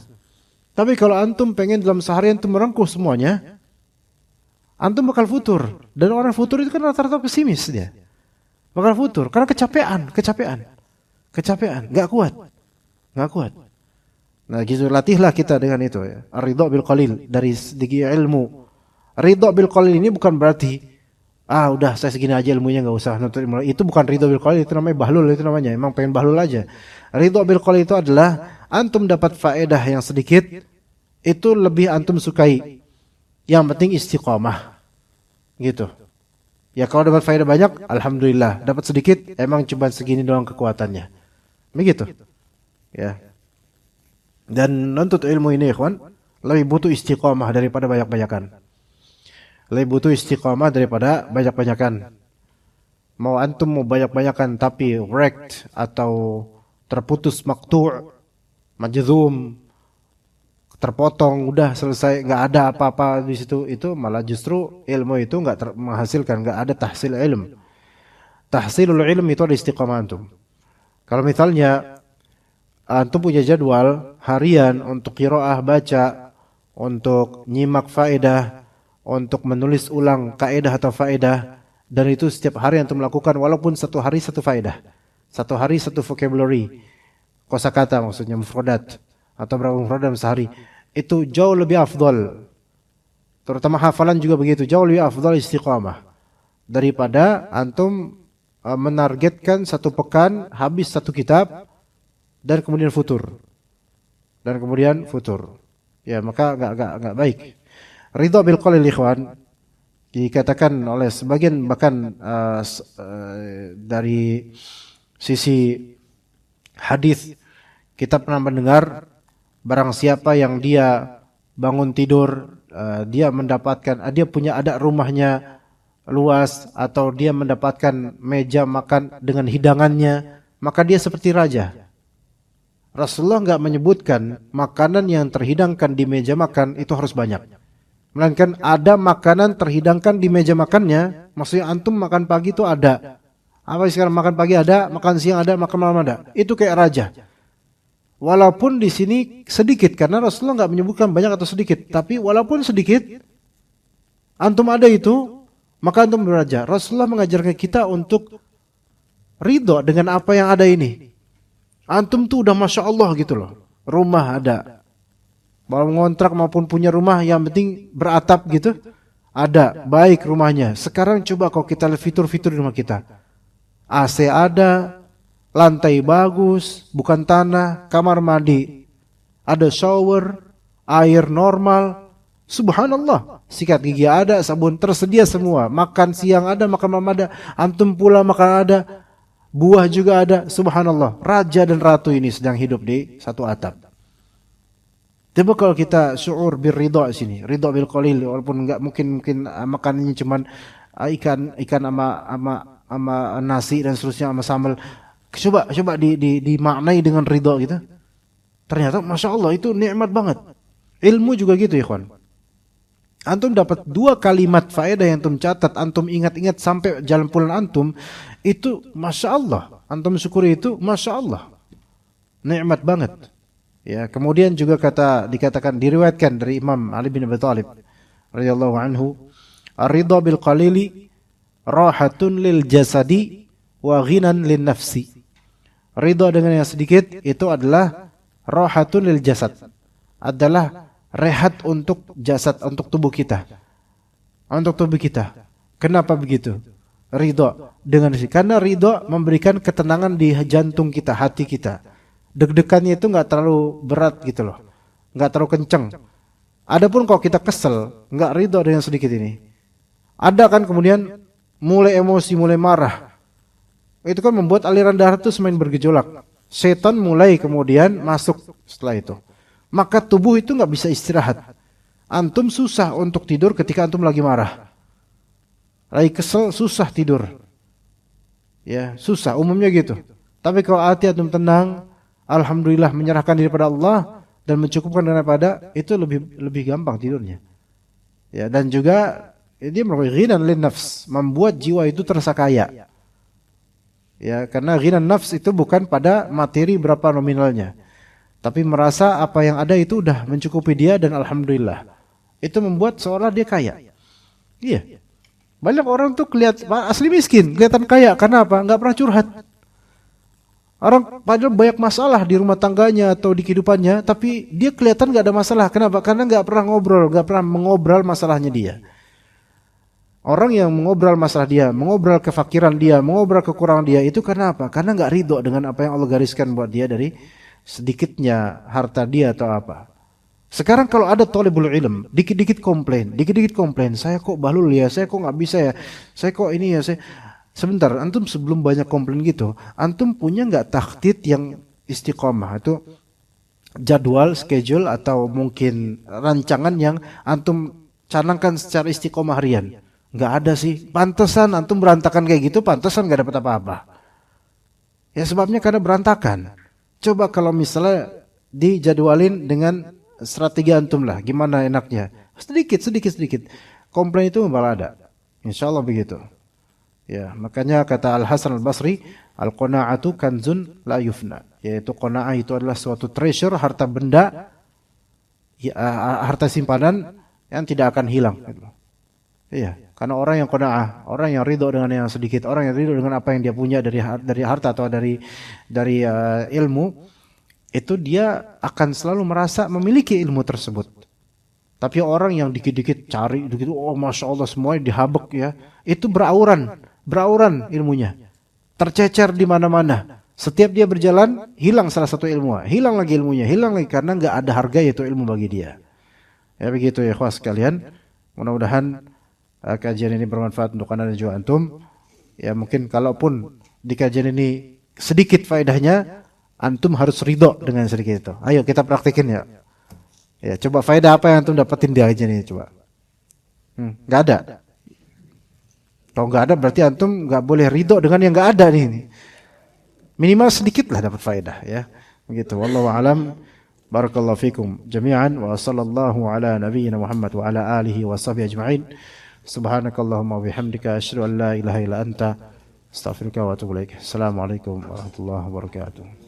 Tapi kalau antum pengen dalam sehari antum merengkuh semuanya, antum bakal futur. Dan orang futur itu kan rata-rata pesimis dia. Bakal futur karena kecapean, nggak kuat. Nah, gitu latihlah kita dengan itu ya. Ridho bil qalil dari segi ilmu. Ridho bil qalil ini bukan berarti udah saya segini aja ilmunya enggak usah nuntut ilmu. Itu bukan ridho bil qalil, itu namanya bahlul itu namanya. Emang pengen bahlul aja. Ridho bil qalil itu adalah antum dapat faedah yang sedikit itu lebih antum sukai. Yang penting istiqamah. Gitu. Ya kalau dapat faedah banyak alhamdulillah, dapat sedikit emang cuma segini doang kekuatannya. Begitu. Ya. Dan nuntut ilmu ini ikhwan lebih butuh istiqamah daripada banyak-banyakan. Mau antum mau banyak-banyakan tapi wrecked atau terputus maqtu', majzum, terpotong, udah selesai, nggak ada apa-apa di situ, itu malah justru ilmu itu nggak menghasilkan, nggak ada tahsil ilm. Tahsilul ilm itu ada istiqamah antum. Kalau misalnya antum punya jadwal harian untuk qiraah baca, untuk nyimak faedah, untuk menulis ulang kaidah atau faedah, dan itu setiap hari antum melakukan walaupun satu hari satu faedah, satu hari satu vocabulary, kosakata maksudnya mufradat atau berapa mufradat dalam sehari, itu jauh lebih afdal. Terutama hafalan juga begitu, jauh lebih afdal istiqamah daripada antum menargetkan satu pekan habis satu kitab dan kemudian futur. Ya, maka enggak baik. Ridha bil qalil ikhwan dikatakan oleh sebagian bahkan dari sisi hadis kita pernah mendengar barang siapa yang dia bangun tidur dia mendapatkan dia punya ada rumahnya luas atau dia mendapatkan meja makan dengan hidangannya, maka dia seperti raja. Rasulullah enggak menyebutkan makanan yang terhidangkan di meja makan itu harus banyak. Melainkan ada makanan terhidangkan di meja makannya, maksudnya antum makan pagi itu ada. Apa sekarang makan pagi ada, makan siang ada, makan malam ada. Itu kayak raja. Walaupun di sini sedikit karena Rasulullah enggak menyebutkan banyak atau sedikit, tapi walaupun sedikit antum ada itu, maka antum beraja. Rasulullah mengajarkan kita untuk ridho dengan apa yang ada ini. Antum tuh udah Masya Allah gitu loh. Rumah ada. Mau ngontrak maupun punya rumah yang penting beratap gitu. Ada. Baik rumahnya. Sekarang coba kalau kita lihat fitur-fitur di rumah kita. AC ada. Lantai bagus. Bukan tanah. Kamar mandi. Ada shower. Air normal. Subhanallah. Sikat gigi ada. Sabun tersedia semua. Makan siang ada. Makan malam ada. Antum pula makan ada. Buah juga ada, subhanallah. Raja dan ratu ini sedang hidup di satu atap. Coba kalau kita syu'ur birridha sini, ridha bil qalil, walaupun enggak mungkin makanannya cuman ikan sama nasi dan seterusnya sama sambal. Coba dimaknai dengan ridha gitu. Ternyata Masya Allah itu nikmat banget. Ilmu juga gitu ya kawan. Antum dapat 2 kalimat faedah yang antum catat, antum ingat-ingat sampai jalan pulang antum, itu Masya Allah. Antum syukuri itu, masya Allah, nikmat banget. Ya, kemudian juga diriwayatkan dari Imam Ali bin Abi Thalib radhiyallahu anhu, ar-ridha bil qalili rahatun lil jasadi wa ghinan lin nafsi. Ridha dengan yang sedikit itu adalah rahatun lil jasad, adalah rehat untuk jasad, untuk tubuh kita. Untuk tubuh kita. Kenapa begitu? Ridha dengan sedikit. Karena ridha memberikan ketenangan di jantung kita, hati kita. Deg-degannya itu nggak terlalu berat gitu loh, nggak terlalu kenceng. Adapun kalau kita kesel, nggak ridho dengan sedikit ini, ada kan kemudian mulai emosi, mulai marah, itu kan membuat aliran darah itu semakin bergejolak. Setan mulai kemudian masuk setelah itu, maka tubuh itu nggak bisa istirahat. Antum susah untuk tidur ketika antum lagi marah, lagi kesel, susah tidur, ya susah umumnya gitu. Tapi kalau hati antum tenang, alhamdulillah, menyerahkan diri pada Allah dan mencukupkan daripada itu lebih gampang tidurnya. Ya, dan juga dia merupakan ghinan lin nafs, membuat jiwa itu terasa kaya. Ya, karena ghinan nafs itu bukan pada materi berapa nominalnya, tapi merasa apa yang ada itu udah mencukupi dia dan alhamdulillah. Itu membuat seolah dia kaya. Iya. Banyak orang tuh kelihatan asli miskin, kelihatan kaya karena apa? Enggak pernah curhat. Orang padahal banyak masalah di rumah tangganya atau di kehidupannya, tapi dia kelihatan nggak ada masalah. Kenapa? Karena nggak pernah ngobrol, nggak pernah mengobrol masalahnya dia. Orang yang mengobrol masalah dia, mengobrol kefakiran dia, mengobrol kekurangan dia, itu karena apa? Karena nggak ridho dengan apa yang Allah gariskan buat dia dari sedikitnya harta dia atau apa. Sekarang kalau ada thalibul ilm, dikit-dikit komplain, saya kok bahlul ya, saya kok nggak bisa ya, saya kok ini ya, saya. Sebentar, antum sebelum banyak komplain gitu, antum punya nggak takhtid yang istiqomah? Itu jadwal, schedule, atau mungkin rancangan yang antum canangkan secara istiqomah harian? Nggak ada sih. Pantesan antum berantakan kayak gitu, pantesan nggak dapat apa-apa. Ya sebabnya karena berantakan. Coba kalau misalnya dijadwalin dengan strategi antum lah, gimana enaknya? Sedikit. Komplain itu malah ada. Insya Allah begitu. Ya, makanya kata Al-Hasan Al-Basri, al-qana'atu kanzun la yufna, yaitu qana'ah itu adalah suatu treasure, harta benda, ya, harta simpanan yang tidak akan hilang. Iya, karena orang yang qana'ah, orang yang ridho dengan yang sedikit, orang yang ridho dengan apa yang dia punya dari harta atau dari ilmu, itu dia akan selalu merasa memiliki ilmu tersebut. Tapi orang yang dikit-dikit cari, oh masya Allah semuanya dihabek ya, itu berauran ilmunya, tercecer di mana-mana. Setiap dia berjalan, hilang salah satu ilmu, hilang lagi ilmunya, hilang lagi karena nggak ada harga yaitu ilmu bagi dia. Ya begitu ya ikhwas sekalian. Mudah-mudahan kajian ini bermanfaat untuk anda dan juga antum. Ya mungkin kalaupun di kajian ini sedikit faedahnya, antum harus ridho dengan sedikit itu. Ayo kita praktikin ya. Ya coba faedah apa yang antum dapetin di kajian ini coba. Nggak ada. Kalau nggak ada berarti antum nggak boleh ridho dengan yang nggak ada nih. Minimal sedikit lah dapat faedah ya. Begitu. Wallahu a'lam. Barakallahu fikum jami'an wa sallallahu ala nabiyyina Muhammad wa ala alihi wa sahbihi ajma'in. Subhanakallahumma wa bihamdika asyhadu an la ilaha illa anta astaghfiruka wa atubu ilaik. Assalamualaikum warahmatullahi wabarakatuh.